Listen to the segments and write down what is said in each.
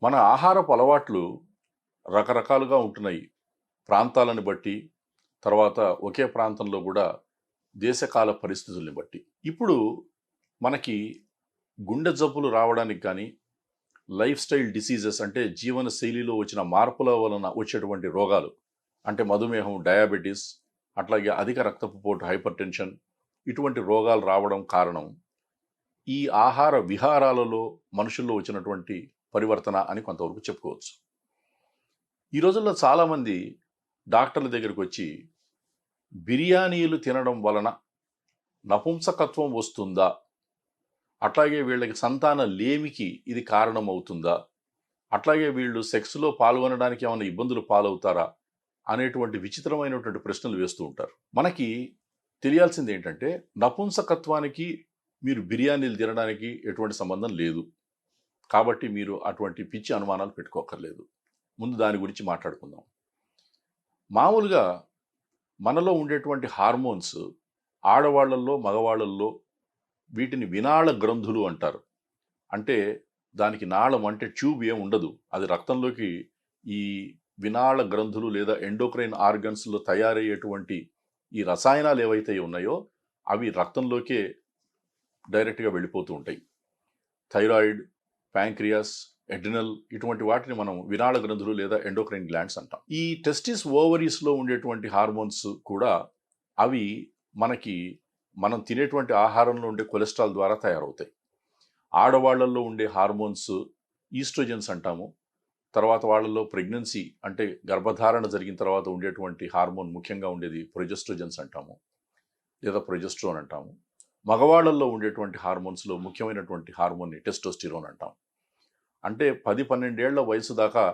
మన ఆహారపు అలవాట్లు రకరకాలుగా ఉంటున్నాయి. ప్రాంతాలను బట్టి, తర్వాత ఒకే ప్రాంతంలో కూడా దేశకాల పరిస్థితుల్ని బట్టి. ఇప్పుడు మనకి గుండె జబ్బులు రావడానికి కానీ, లైఫ్ స్టైల్ డిసీజెస్ అంటే జీవన శైలిలో వచ్చిన మార్పుల వలన వచ్చేటువంటి రోగాలు అంటే మధుమేహం, డయాబెటీస్, అట్లాగే అధిక రక్తపు పోటు, హైపర్ టెన్షన్ ఇటువంటి రోగాలు రావడం కారణం ఈ ఆహార విహారాలలో మనుషుల్లో వచ్చినటువంటి పరివర్తన అని కొంతవరకు చెప్పుకోవచ్చు. ఈ రోజుల్లో చాలామంది డాక్టర్ల దగ్గరికి వచ్చి బిర్యానీలు తినడం వలన నపుంసకత్వం వస్తుందా, అట్లాగే వీళ్ళకి సంతాన లేమికి ఇది కారణం అవుతుందా, అట్లాగే వీళ్ళు సెక్స్లో పాల్గొనడానికి ఏమైనా ఇబ్బందులు పాలవుతారా అనేటువంటి విచిత్రమైనటువంటి ప్రశ్నలు వేస్తూ ఉంటారు. మనకి తెలియాల్సింది ఏంటంటే నపుంసకత్వానికి మీరు బిర్యానీలు తినడానికి ఎటువంటి సంబంధం లేదు. కాబట్టి మీరు అటువంటి పిచ్చి అనుమానాలు పెట్టుకోకర్లేదు. ముందు దాని గురించి మాట్లాడుకుందాం. మామూలుగా మనలో ఉండేటువంటి హార్మోన్స్ ఆడవాళ్లలో, మగవాళ్లలో వీటిని వినాళ గ్రంథులు అంటారు. అంటే దానికి నాళం అంటే ట్యూబ్ ఏం ఉండదు. అది రక్తంలోకి ఈ వినాళ గ్రంథులు లేదా ఎండోక్రైన్ ఆర్గన్స్లో తయారయ్యేటువంటి ఈ రసాయనాలు ఏవైతే ఉన్నాయో అవి రక్తంలోకే డైరెక్ట్గా వెళ్ళిపోతూ ఉంటాయి. థైరాయిడ్, ప్యాంక్రియాస్, ఎడ్రినల్ ఇటువంటి వాటిని మనం వినాళ గ్రంథులు లేదా ఎండోక్రైన్ గ్లాండ్స్ అంటాం. ఈ టెస్టిస్ ఓవరీస్లో ఉండేటువంటి హార్మోన్స్ కూడా అవి మనం తినేటువంటి ఆహారంలో ఉండే కొలెస్ట్రాల్ ద్వారా తయారవుతాయి. ఆడవాళ్లలో ఉండే హార్మోన్స్ ఈస్ట్రోజన్స్ అంటాము. తర్వాత వాళ్ళలో ప్రెగ్నెన్సీ అంటే గర్భధారణ జరిగిన తర్వాత ఉండేటువంటి హార్మోన్ ముఖ్యంగా ఉండేది ప్రొజెస్ట్రోజన్స్ అంటాము, లేదా ప్రొజెస్ట్రోన్ అంటాము. మగవాళ్లలో ఉండేటువంటి హార్మోన్స్లో ముఖ్యమైనటువంటి హార్మోన్ని టెస్టోస్టిరోన్ అంటాం. అంటే 10-12 ఏళ్ల వయసు దాకా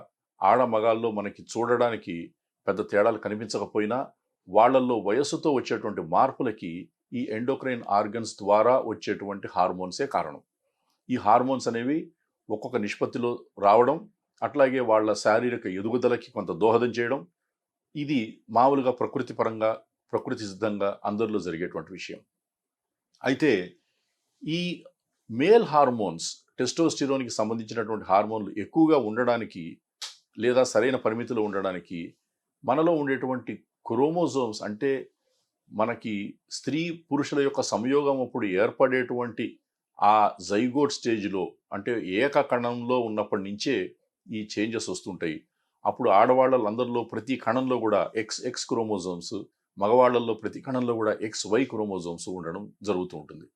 ఆడ మగాల్లో మనకి చూడడానికి పెద్ద తేడాలు కనిపించకపోయినా వాళ్ళల్లో వయస్సుతో వచ్చేటువంటి మార్పులకి ఈ ఎండోక్రైన్ ఆర్గన్స్ ద్వారా వచ్చేటువంటి హార్మోన్సే కారణం. ఈ హార్మోన్స్ అనేవి ఒక్కొక్క నిష్పత్తిలో రావడం, అట్లాగే వాళ్ళ శారీరక ఎదుగుదలకి కొంత దోహదం చేయడం, ఇది మామూలుగా ప్రకృతి సిద్ధంగా అందరిలో జరిగేటువంటి విషయం. అయితే ఈ మేల్ హార్మోన్స్, టెస్టోస్టిరోన్కి సంబంధించినటువంటి హార్మోన్లు ఎక్కువగా ఉండడానికి లేదా సరైన పరిమితిలో ఉండడానికి మనలో ఉండేటువంటి క్రోమోజోమ్స్ అంటే మనకి స్త్రీ పురుషుల యొక్క సంయోగం అప్పుడు ఏర్పడేటువంటి ఆ జైగోట్ స్టేజ్లో అంటే ఏకకణంలో ఉన్నప్పటి నుంచే ఈ చేంజెస్ వస్తుంటాయి. అప్పుడు ఆడవాళ్ళందరిలో ప్రతి కణంలో కూడా XX క్రోమోజోమ్స్, మగవాళ్లలో ప్రతి కణంలో కూడా XY క్రోమోజోమ్స్ ఉండడం జరుగుతూ ఉంటుంది.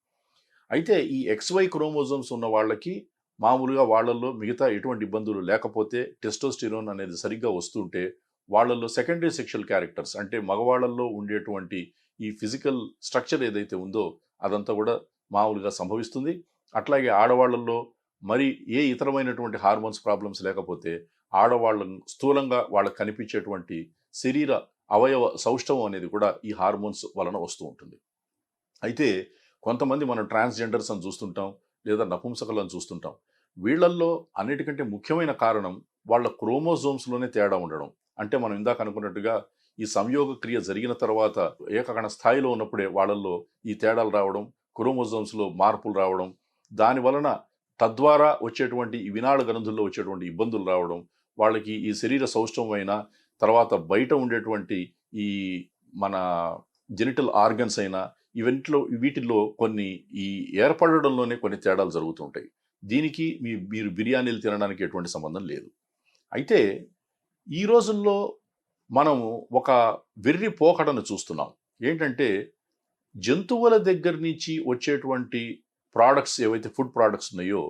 అయితే ఈ XY క్రోమోజోమ్స్ ఉన్న వాళ్ళకి మామూలుగా వాళ్ళల్లో మిగతా ఎటువంటి ఇబ్బందులు లేకపోతే టెస్టోస్టిరోన్ అనేది సరిగ్గా వస్తుంటే వాళ్ళల్లో సెకండరీ సెక్షువల్ క్యారెక్టర్స్ అంటే మగవాళ్ళల్లో ఉండేటువంటి ఈ ఫిజికల్ స్ట్రక్చర్ ఏదైతే ఉందో అదంతా కూడా మామూలుగా సంభవిస్తుంది. అట్లాగే ఆడవాళ్ళల్లో మరి ఏ ఇతరమైనటువంటి హార్మోన్స్ ప్రాబ్లమ్స్ లేకపోతే ఆడవాళ్ళను స్థూలంగా వాళ్ళకు కనిపించేటువంటి శరీర అవయవ సౌష్ఠవం అనేది కూడా ఈ హార్మోన్స్ వలన వస్తూ ఉంటుంది. అయితే కొంతమంది మనం ట్రాన్స్జెండర్స్ అని చూస్తుంటాం, లేదా నపుంసకులను చూస్తుంటాం. వీళ్ళల్లో అన్నిటికంటే ముఖ్యమైన కారణం వాళ్ళ క్రోమోజోమ్స్లోనే తేడా ఉండడం. అంటే మనం ఇందాక అనుకున్నట్టుగా ఈ సంయోగ క్రియ జరిగిన తర్వాత ఏకకణ స్థాయిలో ఉన్నప్పుడే వాళ్ళల్లో ఈ తేడాలు రావడం, క్రోమోజోమ్స్లో మార్పులు రావడం, దాని వలన తద్వారా వచ్చేటువంటి ఈ వినాళ గ్రంథుల్లో వచ్చేటువంటి ఇబ్బందులు రావడం, వాళ్ళకి ఈ శరీర సౌష్ఠవమైన తర్వాత బయట ఉండేటువంటి ఈ మన జెనిటల్ ఆర్గన్స్ అయినా వీటిల్లో కొన్ని ఈ ఏర్పడడంలోనే కొన్ని తేడాలు జరుగుతుంటాయి. దీనికి మీరు బిర్యానీలు తినడానికి ఎటువంటి సంబంధం లేదు. అయితే ఈ రోజుల్లో మనము ఒక వెర్రి పోకడను చూస్తున్నాం. ఏంటంటే జంతువుల దగ్గర నుంచి వచ్చేటువంటి ప్రోడక్ట్స్ ఏవైతే ఫుడ్ ప్రోడక్ట్స్ ఉన్నాయో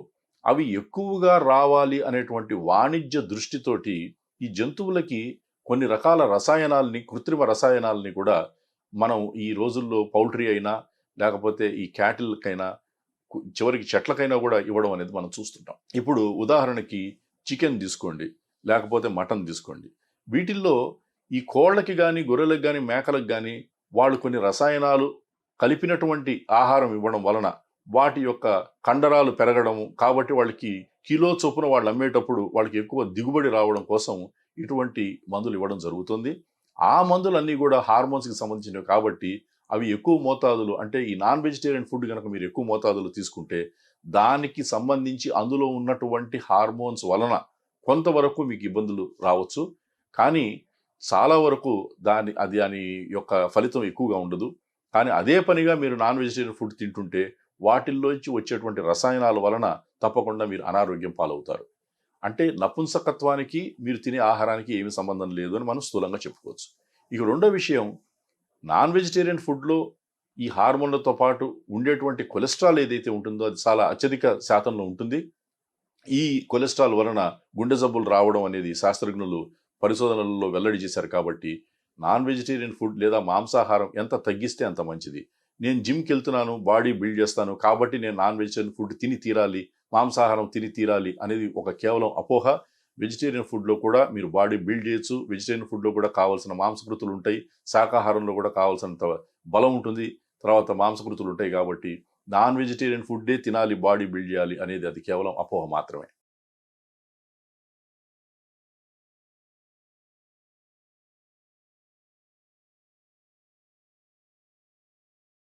అవి ఎక్కువగా రావాలి అనేటువంటి వాణిజ్య దృష్టితోటి ఈ జంతువులకి కొన్ని రకాల రసాయనాల్ని, కృత్రిమ రసాయనాలని కూడా మనం ఈ రోజుల్లో పౌల్ట్రీ అయినా లేకపోతే ఈ క్యాటిల్కైనా చివరికి చెట్లకైనా కూడా ఇవ్వడం అనేది మనం చూస్తుంటాం. ఇప్పుడు ఉదాహరణకి చికెన్ తీసుకోండి, లేకపోతే మటన్ తీసుకోండి. వీటిల్లో ఈ కోళ్ళకి కానీ, గొర్రెలకు కానీ, మేకలకు కానీ వాళ్ళు కొన్ని రసాయనాలు కలిపినటువంటి ఆహారం ఇవ్వడం వలన వాటి యొక్క కండరాలు పెరగడము, కాబట్టి వాళ్ళకి కిలో చొప్పున వాళ్ళు అమ్మేటప్పుడు వాళ్ళకి ఎక్కువ దిగుబడి రావడం కోసం ఇటువంటి మందులు ఇవ్వడం జరుగుతుంది. ఆ మందులన్నీ కూడా హార్మోన్స్కి సంబంధించినవి కాబట్టి అవి ఎక్కువ మోతాదులు అంటే ఈ నాన్ వెజిటేరియన్ ఫుడ్ కనుక మీరు ఎక్కువ మోతాదులు తీసుకుంటే దానికి సంబంధించి అందులో ఉన్నటువంటి హార్మోన్స్ వలన కొంతవరకు మీకు ఇబ్బందులు రావచ్చు. కానీ చాలా వరకు దాని యొక్క ఫలితం ఎక్కువగా ఉండదు. కానీ అదే పనిగా మీరు నాన్ వెజిటేరియన్ ఫుడ్ తింటుంటే వాటిల్లోంచి వచ్చేటువంటి రసాయనాల వలన తప్పకుండా మీరు అనారోగ్యం పాలవుతారు. అంటే నపుంసకత్వానికి మీరు తినే ఆహారానికి ఏమి సంబంధం లేదు అని మనం స్థూలంగా చెప్పుకోవచ్చు. ఇక రెండో విషయం, నాన్ వెజిటేరియన్ ఫుడ్‌లో ఈ హార్మోన్లతో పాటు ఉండేటువంటి కొలెస్ట్రాల్ ఏదైతే ఉంటుందో అది చాలా అత్యధిక శాతంలో ఉంటుంది. ఈ కొలెస్ట్రాల్ వలన గుండె జబ్బులు రావడం అనేది శాస్త్రజ్ఞులు పరిశోధనలలో వెల్లడి చేశారు కాబట్టి నాన్ వెజిటేరియన్ ఫుడ్ లేదా మాంసాహారం ఎంత తగ్గిస్తే అంత మంచిది. నేను జిమ్‌కి వెళ్తున్నాను, బాడీ బిల్డ్ చేస్తాను కాబట్టి నేను నాన్ వెజిటేరియన్ ఫుడ్ తిని తీరాలి, మాంసాహారం తిని తీరాలి అనేది ఒక కేవలం అపోహ. వెజిటేరియన్ ఫుడ్‌లో కూడా మీరు బాడీ బిల్డ్ చేయొచ్చు. వెజిటేరియన్ ఫుడ్‌లో కూడా కావాల్సిన మాంసకృతులు ఉంటాయి. శాకాహారంలో కూడా కావాల్సినంత బలం ఉంటుంది. తర్వాత మాంసకృతులు ఉంటాయి కాబట్టి నాన్ వెజిటేరియన్ ఫుడ్డే తినాలి, బాడీ బిల్డ్ చేయాలి అనేది అది కేవలం అపోహ మాత్రమే.